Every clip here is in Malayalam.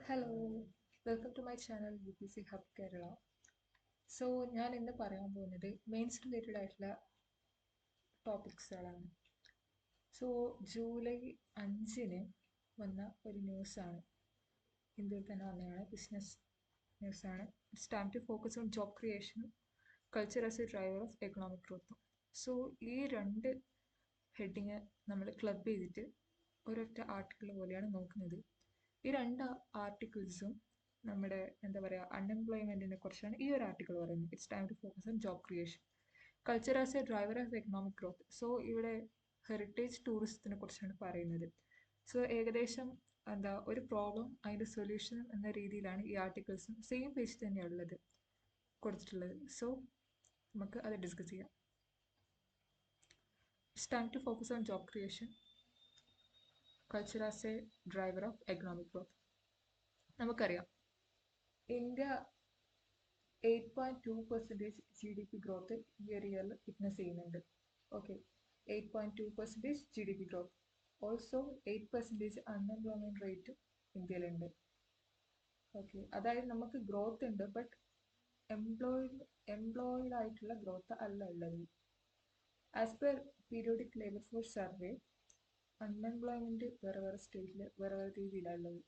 Hello, welcome to my channel UPC hub Kerala. So ഞാൻ ഇന്ന് പറയാൻ പോകുന്നത് മെയിൻസ് റിലേറ്റഡ് ആയിട്ടുള്ള ടോപ്പിക്സുകളാണ്. സോ ജൂലൈ 5-ന് വന്ന ഒരു ന്യൂസാണ്, ഇന്ത്യയിൽ തന്നെ വന്നതാണ്, ബിസിനസ് ന്യൂസാണ്. It's time to focus on job ക്രിയേഷനും culture as a driver of economic ഗ്രോത്തും. സോ ഈ രണ്ട് ഹെഡിങ് നമ്മൾ ക്ലബ് ചെയ്തിട്ട് ഒരൊറ്റ ആർട്ടിക്കിൾ പോലെയാണ് നോക്കുന്നത്. ഈ രണ്ട് ആർട്ടിക്കിൾസും നമ്മുടെ എന്താ പറയുക അൺഎംപ്ലോയ്മെൻറ്റിനെ കുറിച്ചാണ് ഈ ഒരു ആർട്ടിക്കിൾ പറയുന്നത്. It's time to focus on job creation culture as a driver of economic growth. So ഇവിടെ ഹെറിറ്റേജ് ടൂറിസത്തിനെ കുറിച്ചാണ് പറയുന്നത്. സോ ഏകദേശം എന്താ ഒരു പ്രോബ്ലം അതിൻ്റെ സൊല്യൂഷൻ എന്ന രീതിയിലാണ് ഈ ആർട്ടിക്കിൾസും സെയിം പേജ് തന്നെയുള്ളത് കൊടുത്തിട്ടുള്ളത്. സോ നമുക്ക് അത് ഡിസ്കസ് ചെയ്യാം. It's time to focus on job creation culture as a driver of economic growth. നമുക്കറിയാം ഇന്ത്യ 8.2% GDP ഗ്രോത്ത് ഈ ഒരു ഇയറിൽ വിറ്റ്നസ് ചെയ്യുന്നുണ്ട്. Okay, 8.2% GDP growth. Also 8% unemployment റേറ്റും ഇന്ത്യയിലുണ്ട്. ഓക്കെ, അതായത് നമുക്ക് ഗ്രോത്ത് ഉണ്ട്, ബട്ട് എംപ്ലോയിഡ് ആയിട്ടുള്ള ഗ്രോത്ത് അല്ല ഉള്ളത്. As per periodic labour force survey, unemployment വേറെ വേറെ സ്റ്റേറ്റിൽ വേറെ വേറെ രീതിയിലാണ് ഉള്ളത്.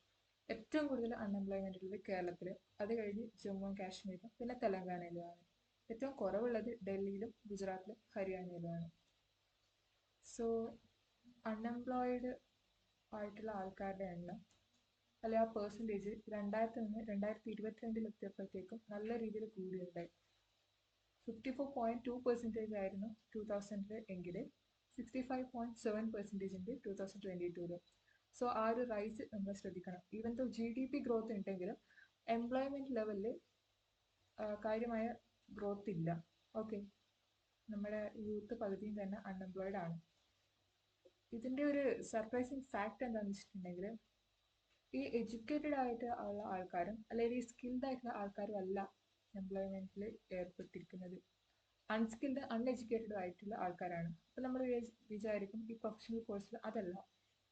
ഏറ്റവും കൂടുതൽ അൺഎംപ്ലോയ്മെൻ്റ് ഉള്ളത് കേരളത്തിൽ, അത് കഴിഞ്ഞ് ജമ്മു ആൻഡ് കാശ്മീരിലും പിന്നെ തെലങ്കാനയിലുമാണ്. ഏറ്റവും കുറവുള്ളത് ഡൽഹിയിലും ഗുജറാത്തിലും ഹരിയാനയിലുമാണ്. സോ അൺഎംപ്ലോയിഡ് ആയിട്ടുള്ള ആൾക്കാരുടെ എണ്ണം അല്ലെ ആ പെർസെൻറ്റേജ് 2000 നിന്ന് 2022 എത്തിയപ്പോഴത്തേക്കും നല്ല രീതിയിൽ കൂടിയുണ്ടായി. 54.2% ആയിരുന്നു 2000 എങ്കിൽ 65.7% ഉണ്ട് 2022. സോ ആ ഒരു റൈസ് നമ്മൾ ശ്രദ്ധിക്കണം. ഈവൻ ദോ GDP ഗ്രോത്ത് ഉണ്ടെങ്കിലും എംപ്ലോയ്മെൻറ്റ് ലെവലിൽ കാര്യമായ ഗ്രോത്ത് ഇല്ല. ഓക്കെ, നമ്മുടെ യൂത്ത് പകുതിയും തന്നെ അൺഎംപ്ലോയിഡ് ആണ്. ഇതിൻ്റെ ഒരു സർപ്രൈസിങ് ഫാക്ട് എന്താണെന്ന് വെച്ചിട്ടുണ്ടെങ്കിൽ ഈ എഡ്യൂക്കേറ്റഡ് ആയിട്ട് ഉള്ള ആൾക്കാരും അല്ലെങ്കിൽ ഈ സ്കിൽഡ് ആയിട്ടുള്ള ആൾക്കാരും അല്ല എംപ്ലോയ്മെൻറ്റിൽ ഏർപ്പെട്ടിരിക്കുന്നത്. അൺസ്കിൽഡ് അൺഎഡ്യൂക്കേറ്റഡ് ആയിട്ടുള്ള ആൾക്കാരാണ്. അപ്പം നമ്മൾ വിചാരിക്കും ഈ പ്രൊഫഷണൽ കോഴ്സിൽ അതല്ല.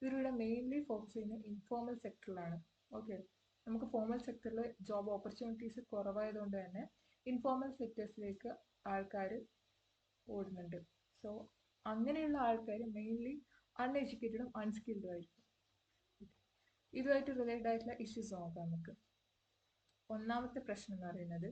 ഇവരിവിടെ മെയിൻലി ഫോക്കസ് ചെയ്യുന്നത് ഇൻഫോർമൽ സെക്ടറിലാണ്. ഓക്കെ, നമുക്ക് ഫോർമൽ സെക്ടറിൽ ജോബ് ഓപ്പർച്യൂണിറ്റീസ് കുറവായതുകൊണ്ട് തന്നെ ഇൻഫോർമൽ സെക്ടേഴ്സിലേക്ക് ആൾക്കാർ ഓടുന്നുണ്ട്. സോ അങ്ങനെയുള്ള ആൾക്കാർ മെയിൻലി അൺഎഡ്യൂക്കേറ്റഡും അൺസ്കിൽഡും ആയിരിക്കും. ഇതുമായിട്ട് റിലേറ്റഡ് ആയിട്ടുള്ള ഇഷ്യൂസ് നോക്കാം നമുക്ക്. ഒന്നാമത്തെ പ്രശ്നം എന്ന് പറയുന്നത്,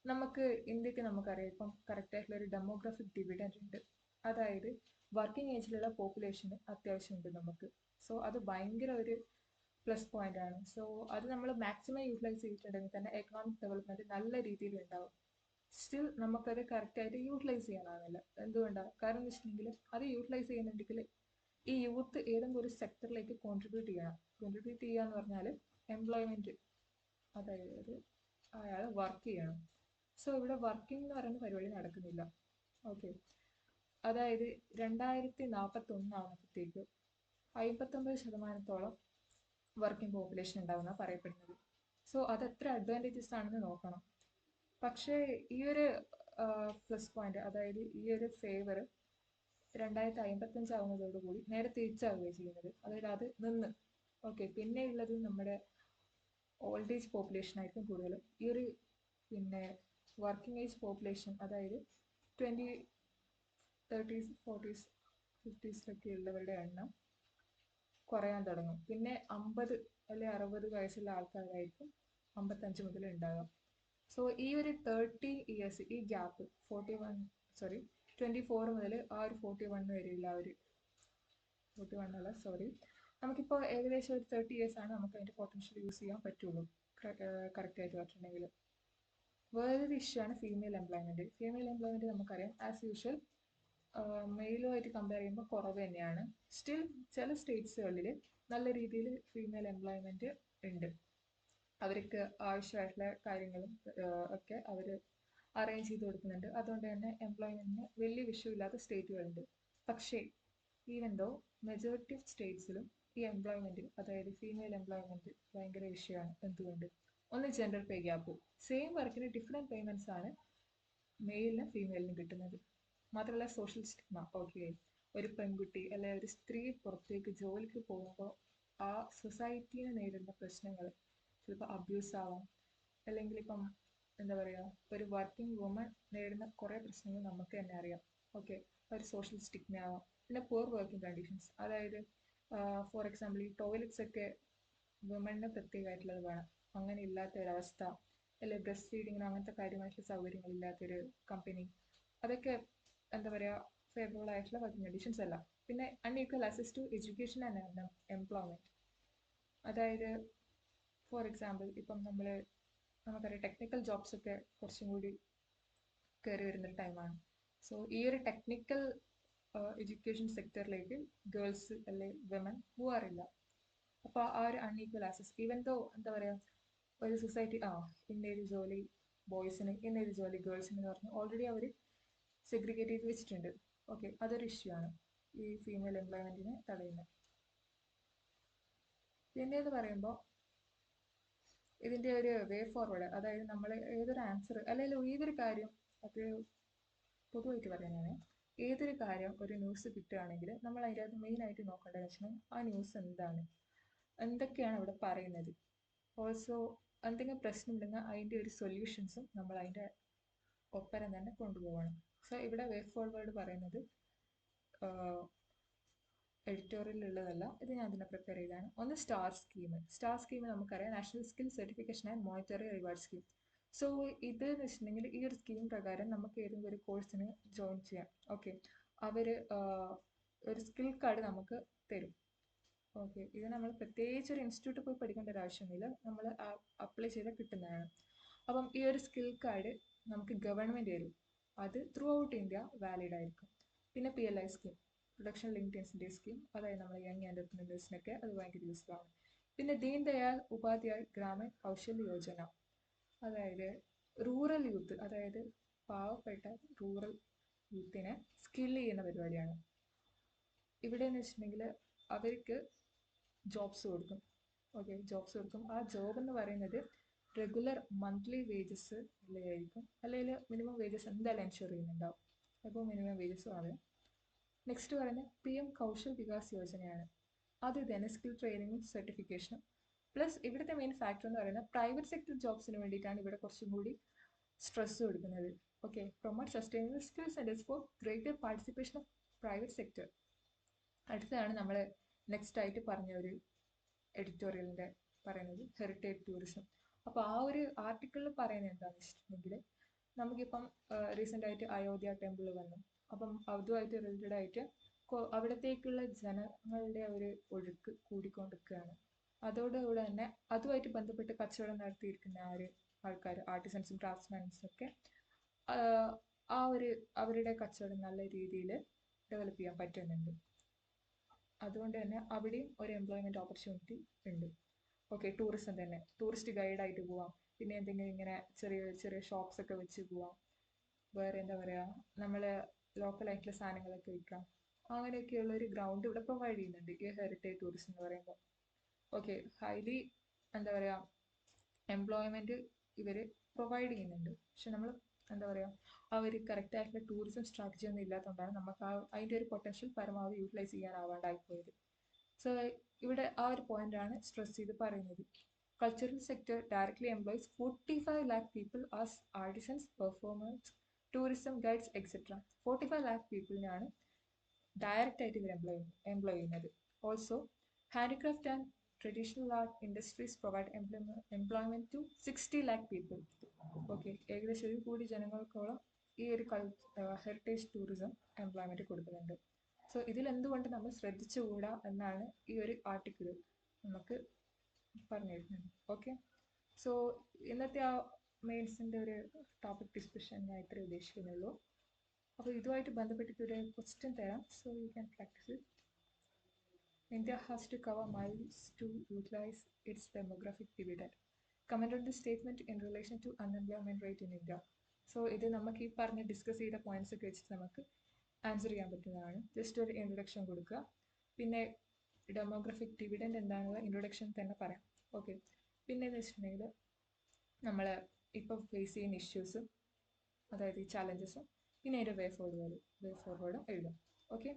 നമുക്ക് ഇന്ത്യക്ക് നമുക്കറിയാം ഇപ്പം കറക്റ്റ് ആയിട്ടുള്ള ഒരു ഡെമോഗ്രാഫിക് ഡിവിഡൻഡ് ഉണ്ട്. അതായത് വർക്കിംഗ് ഏജിലുള്ള പോപ്പുലേഷന് അത്യാവശ്യമുണ്ട് നമുക്ക്. സോ അത് ഭയങ്കര ഒരു പ്ലസ് പോയിന്റ് ആണ്. സോ അത് നമ്മൾ മാക്സിമം യൂട്ടിലൈസ് ചെയ്തിട്ടുണ്ടെങ്കിൽ തന്നെ എക്കണോമിക് ഡെവലപ്മെന്റ് നല്ല രീതിയിൽ ഉണ്ടാവും. സ്റ്റിൽ നമുക്കത് കറക്റ്റായിട്ട് യൂട്ടിലൈസ് ചെയ്യാനാവില്ല. എന്തുകൊണ്ടാണ്? കാരണം എന്ന് വെച്ചിട്ടുണ്ടെങ്കിൽ അത് യൂട്ടിലൈസ് ചെയ്യുന്നുണ്ടെങ്കിൽ ഈ യൂത്ത് ഏതെങ്കിലും ഒരു സെക്ടറിലേക്ക് കോൺട്രിബ്യൂട്ട് ചെയ്യണം. കോൺട്രിബ്യൂട്ട് ചെയ്യുക എന്ന് പറഞ്ഞാൽ എംപ്ലോയ്മെന്റ്, അതായത് അയാൾ വർക്ക് ചെയ്യണം. സോ ഇവിടെ വർക്കിംഗ് എന്ന് പറയുന്ന പരിപാടി നടക്കുന്നില്ല. ഓക്കെ, അതായത് 2041 ആകുമ്പോഴത്തേക്ക് 59% വർക്കിംഗ് പോപ്പുലേഷൻ ഉണ്ടാവുന്ന പറയപ്പെടുന്നത്. സോ അത് എത്ര അഡ്വാൻറ്റേജസ് ആണെന്ന് നോക്കണം. പക്ഷേ ഈ ഒരു പ്ലസ് പോയിന്റ്, അതായത് ഈ ഒരു ഫേവർ 2055 ആവുന്നതോടുകൂടി നേരെ തിരിച്ചാവുകയാണ് ചെയ്യുന്നത്. അതായത് അത് നിന്ന്. ഓക്കെ, പിന്നെ ഉള്ളത് നമ്മുടെ ഓൾഡ് ഏജ് പോപ്പുലേഷൻ ആയിരിക്കും കൂടുതൽ. ഈ ഒരു പിന്നെ വർക്കിംഗ് ഏജ് പോപ്പുലേഷൻ, അതായത് 30s 40s 50s ഉള്ളവരുടെ എണ്ണം കുറയാൻ തുടങ്ങും. പിന്നെ 50 അല്ലെങ്കിൽ 60 വയസ്സുള്ള ആൾക്കാരായിരിക്കും 55 മുതൽ ഉണ്ടാകാം. സോ ഈ ഒരു 30 ഇയേഴ്സ്, ഈ ഗ്യാപ്പ് 24 മുതൽ ആ ഒരു 41 വരെയുള്ള ആ ഒരു 41 അല്ല സോറി, നമുക്കിപ്പോൾ ഏകദേശം ഒരു 30 ഇയേഴ്സ് ആണ് നമുക്ക് അതിൻ്റെ പൊട്ടൻഷ്യൽ യൂസ് ചെയ്യാൻ പറ്റുള്ളൂ കറക്റ്റായിട്ട് പറഞ്ഞിട്ടുണ്ടെങ്കിൽ. വേറൊരു ഇഷ്യൂ ആണ് ഫീമെയിൽ എംപ്ലോയ്മെൻറ്റ്. ഫീമെയിൽ എംപ്ലോയ്മെൻറ്റ് നമുക്കറിയാം ആസ് യൂഷ്വൽ മെയിലുമായിട്ട് കമ്പയർ ചെയ്യുമ്പോൾ കുറവ് തന്നെയാണ്. സ്റ്റിൽ ചില സ്റ്റേറ്റ്സുകളിൽ നല്ല രീതിയിൽ ഫീമെയിൽ എംപ്ലോയ്മെൻറ്റ് ഉണ്ട്. അവർക്ക് ആവശ്യമായിട്ടുള്ള കാര്യങ്ങളും ഒക്കെ അവർ അറേഞ്ച് ചെയ്ത് കൊടുക്കുന്നുണ്ട്. അതുകൊണ്ട് തന്നെ എംപ്ലോയ്മെൻറ്റിന് വലിയ വിഷയമില്ലാത്ത സ്റ്റേറ്റുകളുണ്ട്. പക്ഷേ ഈവൻ ദോ മെജോറിറ്റി ഓഫ് സ്റ്റേറ്റ്സിലും ഈ എംപ്ലോയ്മെൻറ്റ്, അതായത് ഫീമെയിൽ എംപ്ലോയ്മെൻറ്റ് ഭയങ്കര വിഷയമാണ്. എന്തുകൊണ്ട്? ഒന്ന്, ജെൻഡർ പേ ഗ്യാപ്പ്. സെയിം വർക്കിന് ഡിഫറെൻറ്റ് പേയ്മെൻറ്റ്സ് ആണ് മെയിലിനും ഫീമെയിലിനും കിട്ടുന്നത്. മാത്രമല്ല സോഷ്യൽ സ്റ്റിഗ്മ. ഓക്കെ, ഒരു പെൺകുട്ടി അല്ലെങ്കിൽ ഒരു സ്ത്രീ പുറത്തേക്ക് ജോലിക്ക് പോകുമ്പോൾ ആ സൊസൈറ്റിയെ നേരിടുന്ന പ്രശ്നങ്ങൾ, ചിലപ്പോൾ അബ്യൂസ് ആവാം, അല്ലെങ്കിൽ ഇപ്പം എന്താ പറയുക, ഒരു വർക്കിംഗ് വുമൺ നേരിടുന്ന കുറേ പ്രശ്നങ്ങൾ നമുക്ക് തന്നെ അറിയാം. ഓക്കെ, ഒരു സോഷ്യൽ സ്റ്റിഗ്മ ആവാം. പിന്നെ പുവർ വർക്കിംഗ് കണ്ടീഷൻസ്, അതായത് ഫോർ എക്സാമ്പിൾ ഈ ടോയ്ലറ്റ്സ് ഒക്കെ വുമണിന് പ്രത്യേകമായിട്ടുള്ളത് വേണം, അങ്ങനെ ഇല്ലാത്ത ഒരവസ്ഥ, അല്ലെങ്കിൽ ബ്രസ്റ്റ് ഫീഡിങ്ങിനോ അങ്ങനത്തെ കാര്യമായിട്ടുള്ള സൗകര്യങ്ങളില്ലാത്തൊരു കമ്പനി, അതൊക്കെ എന്താ പറയുക ഫേവറബിൾ ആയിട്ടുള്ള വർക്കിംഗ് കണ്ടീഷൻസ് അല്ല. പിന്നെ unequal access to education and employment, അതായത് ഫോർ എക്സാമ്പിൾ ഇപ്പം നമുക്കറിയാം ടെക്നിക്കൽ ജോബ്സ് ഒക്കെ കുറച്ചും കൂടി കയറി വരുന്നൊരു ടൈമാണ്. സോ ഈ ഒരു ടെക്നിക്കൽ എഡ്യൂക്കേഷൻ സെക്ടറിലേക്ക് ഗേൾസ് അല്ലെങ്കിൽ വിമൻ പോവാറില്ല. അപ്പോൾ ആ ഒരു അൺഈക്വൽ ആക്സസ്, ഈവൻ ദോ എന്താ പറയുക, ഒരു സൊസൈറ്റി ഇന്നൊരു ജോലി ബോയ്സിന്, ഇന്നൊരു ജോലി ഗേൾസിന് എന്ന് പറഞ്ഞ് ഓൾറെഡി അവർ സെഗ്രിഗേറ്റ് ചെയ്ത് വെച്ചിട്ടുണ്ട്. ഓക്കെ, അതൊരു ഇഷ്യൂ ആണ് ഈ ഫീമെയിൽ എംപ്ലോയ്മെൻറ്റിനെ തടയുന്നത്. പിന്നെ എന്ന് പറയുമ്പോൾ ഇതിൻ്റെ ഒരു വേ ഫോർവേഡ്, അതായത് നമ്മൾ ഏതൊരു ആൻസർ അല്ലെങ്കിൽ ഏതൊരു കാര്യം, അത് പൊതുവായിട്ട് പറയാനാണ്, ഏതൊരു കാര്യം ഒരു ന്യൂസ് കിട്ടുകയാണെങ്കിൽ നമ്മൾ അതിൻ്റെ അകത്ത് മെയിനായിട്ട് നോക്കേണ്ടത് വെച്ചാൽ ആ ന്യൂസ് എന്താണ്, എന്തൊക്കെയാണ് അവിടെ പറയുന്നത്. ഓൾസോ എന്തെങ്കിലും പ്രശ്നമുണ്ടെങ്കിൽ അതിൻ്റെ ഒരു സൊല്യൂഷൻസും നമ്മൾ അതിൻ്റെ ഒപ്പരം തന്നെ കൊണ്ടുപോകണം. സോ ഇവിടെ വേ ഫോർവേഡ് പറയുന്നത് എഡിറ്റോറിയലുള്ളതല്ല, ഇത് ഞാൻ അതിനെ പ്രിപ്പയർ ചെയ്താണ്. ഒന്ന് സ്റ്റാർ സ്കീം നമുക്കറിയാം, national skill certification and monetary reward scheme. So ഇത് എന്ന് വെച്ചിട്ടുണ്ടെങ്കിൽ ഈ ഒരു സ്കീം പ്രകാരം നമുക്ക് ഏതെങ്കിലും ഒരു കോഴ്സിന് ജോയിൻ ചെയ്യാം. ഓക്കെ, അവർ ഒരു സ്കിൽ കാർഡ് നമുക്ക് തരും. ഓക്കെ, ഇത് നമ്മൾ പ്രത്യേകിച്ച് ഒരു ഇൻസ്റ്റിറ്റ്യൂട്ടിൽ പോയി പഠിക്കേണ്ട ഒരു ആവശ്യമൊന്നുമില്ല, നമ്മൾ അപ്ലൈ ചെയ്താൽ കിട്ടുന്നതാണ്. അപ്പം ഈ ഒരു സ്കിൽ കാർഡ് നമുക്ക് ഗവൺമെൻറ് തരും, അത് ത്രൂ ഔട്ട് ഇന്ത്യ വാലിഡ് ആയിരിക്കും. പിന്നെ PLI scheme, production linked incentive scheme, അതായത് നമ്മൾ യങ് എൻ്റർപ്രനേഴ്സിനൊക്കെ അത് ഭയങ്കര യൂസ്ഫുൾ ആണ്. പിന്നെ ദീൻ ദയാൽ ഉപാധ്യായ് ഗ്രാമീൺ കൗശല്യ യോജന, അതായത് റൂറൽ യൂത്ത്, അതായത് പാവപ്പെട്ട റൂറൽ യൂത്തിനെ സ്കിൽ ചെയ്യുന്ന പരിപാടിയാണ്. ഇവിടെ എന്ന് വെച്ചിട്ടുണ്ടെങ്കിൽ അവർക്ക് ജോബ്സ് കൊടുക്കും. ഓക്കെ, ജോബ്സ് കൊടുക്കും. ആ ജോബ് എന്ന് പറയുന്നത് റെഗുലർ മന്ത്ലി വേജസ് ആയിരിക്കും, അല്ലെങ്കിൽ മിനിമം വേജസ് എന്തായാലും എൻഷുർ ചെയ്യുന്നുണ്ടാവും. അപ്പോൾ മിനിമം വേജസും ആവും. നെക്സ്റ്റ് പറയുന്നത് PM കൗശൽ വികാസ് യോജനയാണ്. അത് തന്നെ സ്കിൽ ട്രെയിനിങ്ങും സർട്ടിഫിക്കേഷനും പ്ലസ് ഇവിടുത്തെ മെയിൻ ഫാക്ടർ എന്ന് പറയുന്നത് പ്രൈവറ്റ് സെക്ടർ ജോബ്സിന് വേണ്ടിയിട്ടാണ് ഇവിടെ കുറച്ചും കൂടി സ്ട്രെസ് കൊടുക്കുന്നത്. Okay, promote sustainable skill centres for greater participation of private sector. അടുത്തതാണ് നമ്മൾ നെക്സ്റ്റ് ആയിട്ട് പറഞ്ഞ ഒരു എഡിറ്റോറിയലിൻ്റെ പറയുന്നത് ഹെറിറ്റേജ് ടൂറിസം. അപ്പോൾ ആ ഒരു ആർട്ടിക്കിളിൽ പറയുന്നത് എന്താണെന്ന് വെച്ചിട്ടുണ്ടെങ്കിൽ, നമുക്കിപ്പം റീസെൻ്റ് ആയിട്ട് അയോധ്യ ടെമ്പിൾ വന്നു. അപ്പം അതുമായിട്ട് റിലേറ്റഡ് ആയിട്ട് അവിടത്തേക്കുള്ള ജനങ്ങളുടെ ഒരു ഒഴുക്ക് കൂടിക്കൊണ്ടിരിക്കുകയാണ്. അതോടുകൂടെ തന്നെ അതുമായിട്ട് ബന്ധപ്പെട്ട് കച്ചവടം നടത്തിയിരിക്കുന്ന ആ ഒരു ആൾക്കാർ, ആർട്ടിസൻസും ക്രാഫ്റ്റ്സ്മാൻസും ഒക്കെ ആ ഒരു അവരുടെ കച്ചവടം നല്ല രീതിയിൽ ഡെവലപ്പ് ചെയ്യാൻ പറ്റുന്നുണ്ട്. അതുകൊണ്ട് തന്നെ അവിടെയും ഒരു എംപ്ലോയ്മെൻറ്റ് ഓപ്പർച്യൂണിറ്റി ഉണ്ട്. ഓക്കെ, ടൂറിസം തന്നെ, ടൂറിസ്റ്റ് ഗൈഡായിട്ട് പോവാം, പിന്നെ എന്തെങ്കിലും ഇങ്ങനെ ചെറിയ ചെറിയ ഷോപ്സ് ഒക്കെ വെച്ച് പോവാം, വേറെ എന്താ പറയുക, നമ്മൾ ലോക്കലായിട്ടുള്ള സാധനങ്ങളൊക്കെ വിൽക്കാം. അങ്ങനെയൊക്കെയുള്ള ഒരു ഗ്രൗണ്ട് ഇവിടെ പ്രൊവൈഡ് ചെയ്യുന്നുണ്ട് ഈ ഹെറിറ്റേജ് ടൂറിസം എന്ന് പറയുമ്പോൾ. ഓക്കെ, ഹൈലി എന്താ പറയുക എംപ്ലോയ്മെൻറ്റ് ഇവർ പ്രൊവൈഡ് ചെയ്യുന്നുണ്ട്. പക്ഷെ നമ്മൾ എന്താ പറയുക, ആ ഒരു കറക്റ്റ് ആയിട്ടുള്ള ടൂറിസം സ്ട്രാറ്റജി ഒന്നും ഇല്ലാത്തതുകൊണ്ടാണ് നമുക്ക് അതിൻ്റെ ഒരു പൊട്ടൻഷ്യൽ പരമാവധി യൂട്ടിലൈസ് ചെയ്യാനാവാണ്ടായിപ്പോയത്. സോ ഇവിടെ ആ ഒരു പോയിന്റാണ് സ്ട്രെസ് ചെയ്ത് പറയുന്നത്. Cultural sector directly employs 45 lakh people as artisans, performers, tourism guides etcetera. 45 lakh പീപ്പിളിനാണ് ഡയറക്റ്റ് ആയിട്ട് ഇവർ എംപ്ലോയ് ചെയ്യുന്നത്. Also handicraft and traditional art industries provide employment to 60 lakh people. Okay, ഏകദേശം 1 കോടി ജനങ്ങൾക്കോളം ഈ ഒരു ഹെറിറ്റേജ് ടൂറിസം എംപ്ലോയ്മെൻറ്റ് കൊടുക്കുന്നുണ്ട്. സോ ഇതിലെന്തുകൊണ്ട് നമ്മൾ ശ്രദ്ധിച്ചുകൂടാ എന്നാണ് ഈ ഒരു ആർട്ടിക്കിൾ നമുക്ക് പറഞ്ഞു തരുന്നത്. ഓക്കെ, സോ ഇന്നത്തെ ആ മെയിൻസിൻ്റെ ഒരു ടോപ്പിക് ഡിസ്കഷൻ ഞാൻ ഇത്രേ ഉദ്ദേശിക്കുന്നുള്ളൂ. അപ്പോൾ ഇതുമായിട്ട് ബന്ധപ്പെട്ടിട്ടൊരു ക്വസ്റ്റ്യൻ തരാം, so you can practice it. India has to cover miles to utilize its demographic dividend. Comment on the statement in relation to unemployment rate in India. So ഇത് നമുക്ക് ഈ പറഞ്ഞ് ഡിസ്കസ് ചെയ്ത പോയിന്റ്സ് ഒക്കെ വെച്ചിട്ട് നമുക്ക് ആൻസർ ചെയ്യാൻ പറ്റുന്നതാണ്. ജസ്റ്റ് ഒരു ഇൻട്രൊഡക്ഷൻ കൊടുക്കുക, പിന്നെ ഡെമോഗ്രഫിക് ഡിവിഡൻഡ് എന്താണെന്നുള്ള ഇൻട്രൊഡക്ഷൻ തന്നെ പറയാം. ഓക്കെ, പിന്നെ എന്ന് വെച്ചിട്ടുണ്ടെങ്കിൽ നമ്മൾ ഇപ്പോൾ ഫേസ് ചെയ്യുന്ന ഇഷ്യൂസും, അതായത് ഈ ചാലഞ്ചസും, പിന്നെ അതിൻ്റെ വേ ഫോർവേഡും എഴുതാം. Okay,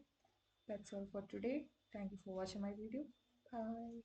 that's all for today. Thank you for watching my video. Bye.